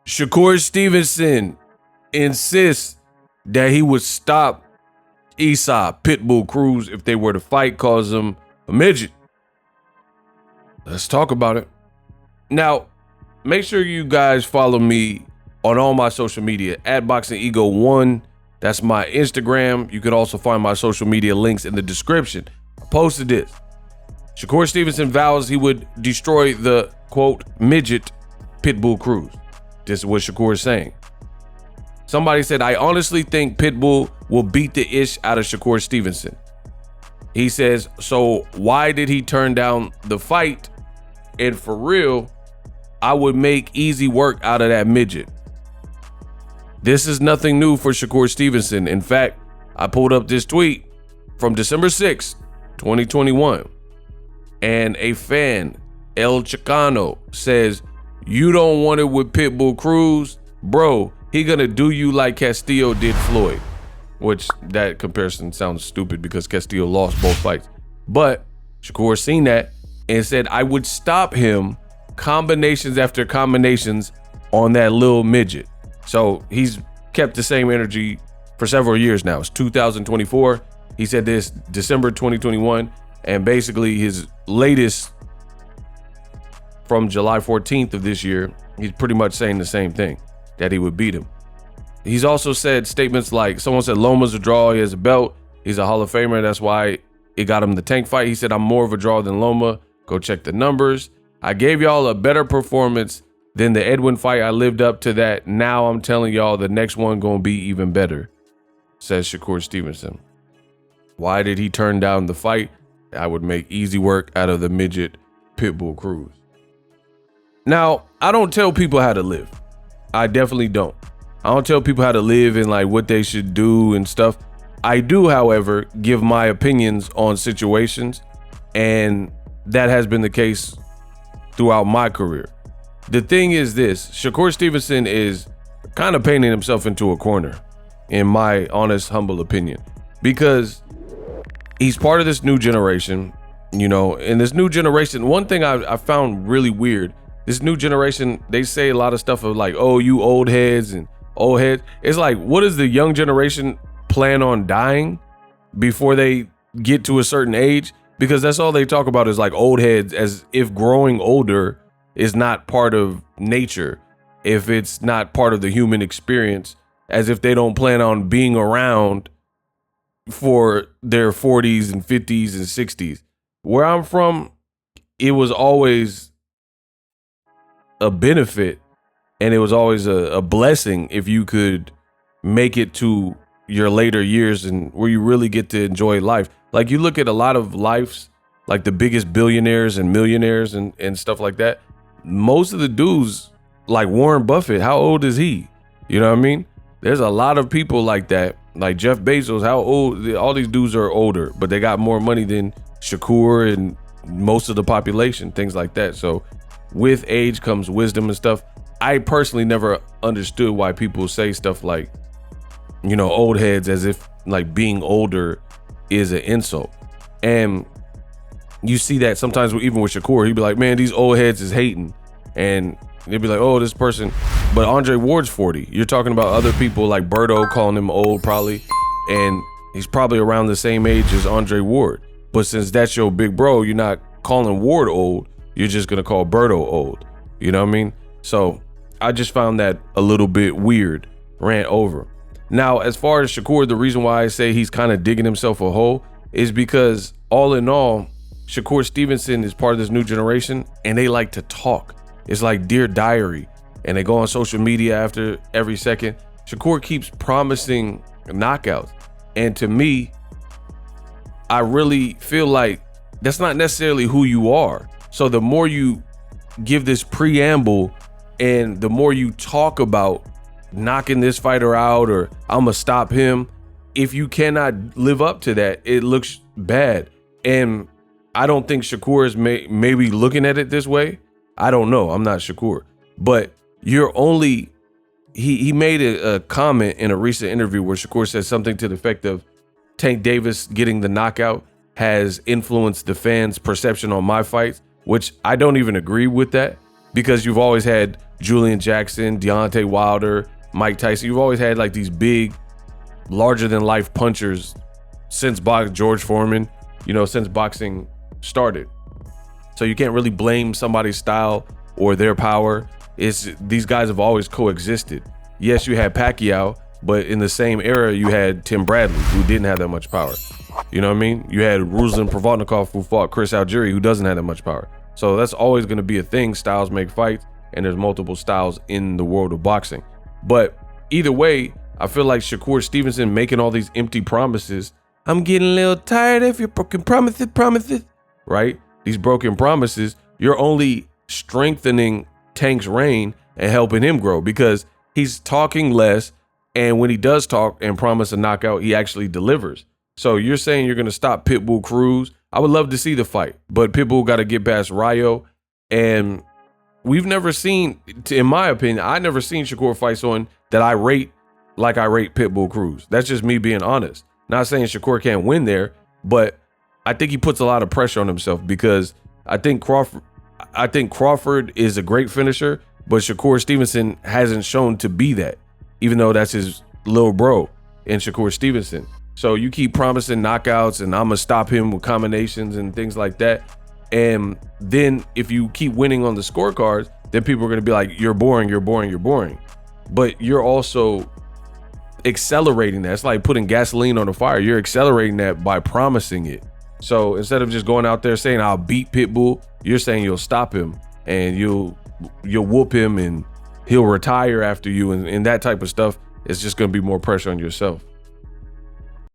Shakur Stevenson insists that he would stop Pitbull Cruz if they were to fight, calls him a midget. Let's talk about it. Now, make sure you guys follow me on all my social media at BOXINGEGO1. That's my Instagram. You could also find my social media links in the description. I posted this. Shakur Stevenson vows he would destroy the, quote, midget Pitbull Cruz. This is what Shakur is saying. Somebody said, I honestly think Pitbull will beat the ish out of Shakur Stevenson. He says, so why did he turn down the fight? And for real, I would make easy work out of that midget. This is nothing new for Shakur Stevenson. In fact, I pulled up this tweet from December 6th, 2021. And a fan, El Chicano, says, you don't want it with Pitbull Cruz? Bro, he gonna do you like Castillo did Floyd. Which, that comparison sounds stupid because Castillo lost both fights. But Shakur seen that and said, I would stop him combinations after combinations on that little midget. So he's kept the same energy for several years now. It's 2024. He said this December 2021. And basically his latest from July 14th of this year, he's pretty much saying the same thing, that he would beat him. He's also said statements like, someone said Loma's a draw, he has a belt, he's a Hall of Famer, that's why it got him the Tank fight. He said, I'm more of a draw than Loma. Go check the numbers. I gave y'all a better performance than the Edwin fight. I lived up to that. Now I'm telling y'all the next one gonna be even better, says Shakur Stevenson. Why did he turn down the fight? I would make easy work out of the midget Pitbull Cruz. Now, I don't tell people how to live. I definitely don't. I don't tell people how to live and like what they should do and stuff. I do, however, give my opinions on situations, and that has been the case throughout my career. The thing is this, Shakur Stevenson is kind of painting himself into a corner, in my honest, humble opinion, because he's part of this new generation, you know, and this new generation, one thing I found really weird, this new generation, they say a lot of stuff of like, oh, you old heads and old heads. It's like, what does the young generation plan on dying before they get to a certain age? Because that's all they talk about is like old heads, as if growing older is not part of nature, if it's not part of the human experience, as if they don't plan on being around for their 40s and 50s and 60s. Where I'm from, it was always a benefit, and it was always a blessing if you could make it to your later years and where you really get to enjoy life. Like, you look at a lot of lives, like the biggest billionaires and millionaires and stuff like that. Most of the dudes, like Warren Buffett, how old is he? You know what I mean? There's a lot of people like that, like Jeff Bezos. How old? All these dudes are older, but they got more money than Shakur and most of the population, things like that. So with age comes wisdom and stuff. I personally never understood why people say stuff like, you know, old heads, as if like being older is an insult. And you see that sometimes even with Shakur, he'd be like, man, these old heads is hating. And they'd be like, oh, this person. But Andre Ward's 40. You're talking about other people like Berto calling him old probably. And he's probably around the same age as Andre Ward. But since that's your big bro, you're not calling Ward old. You're just going to call Berto old. You know what I mean? So I just found that a little bit weird. Rant over. Now, as far as Shakur, the reason why I say he's kind of digging himself a hole is because all in all, Shakur Stevenson is part of this new generation and they like to talk. It's like Dear Diary, and they go on social media after every second. Shakur keeps promising knockouts. And to me, I really feel like that's not necessarily who you are. So the more you give this preamble and the more you talk about knocking this fighter out or I'm gonna stop him, if you cannot live up to that, it looks bad. And I don't think Shakur is maybe looking at it this way. I don't know. I'm not Shakur. But you're only... He made a comment in a recent interview where Shakur said something to the effect of Tank Davis getting the knockout has influenced the fans' perception on my fights, which I don't even agree with that. because you've always had Julian Jackson, Deontay Wilder, Mike Tyson. You've always had like these big, larger than life punchers since George Foreman, since boxing started. So you can't really blame somebody's style or their power. These guys have always coexisted. Yes, you had Pacquiao, but in the same era, you had Tim Bradley, who didn't have that much power. You know what I mean? You had Ruslan Provodnikov, who fought Chris Algieri, who doesn't have that much power. So that's always going to be a thing. Styles make fights, and there's multiple styles in the world of boxing. But either way, I feel like Shakur Stevenson making all these empty promises. I'm getting a little tired of your broken promises, right? These broken promises, you're only strengthening Tank's reign and helping him grow, because he's talking less, and when he does talk and promise a knockout, he actually delivers. So you're saying you're going to stop Pitbull Cruz. I would love to see the fight, but Pitbull got to get past Rayo, and we've never seen, in my opinion, I never seen Shakur fight someone that I rate like I rate Pitbull Cruz. That's just me being honest. Not saying Shakur can't win there, but I think he puts a lot of pressure on himself, because I think Crawford is a great finisher, but Shakur Stevenson hasn't shown to be that, even though that's his little bro in Shakur Stevenson. So you keep promising knockouts and I'm gonna stop him with combinations and things like that. And then if you keep winning on the scorecards, then people are gonna be like, you're boring, you're boring, you're boring. But you're also accelerating that. It's like putting gasoline on the fire. You're accelerating that by promising it. So instead of just going out there saying I'll beat Pitbull, you're saying you'll stop him and you'll whoop him and he'll retire after you, and that type of stuff. It's just gonna be more pressure on yourself.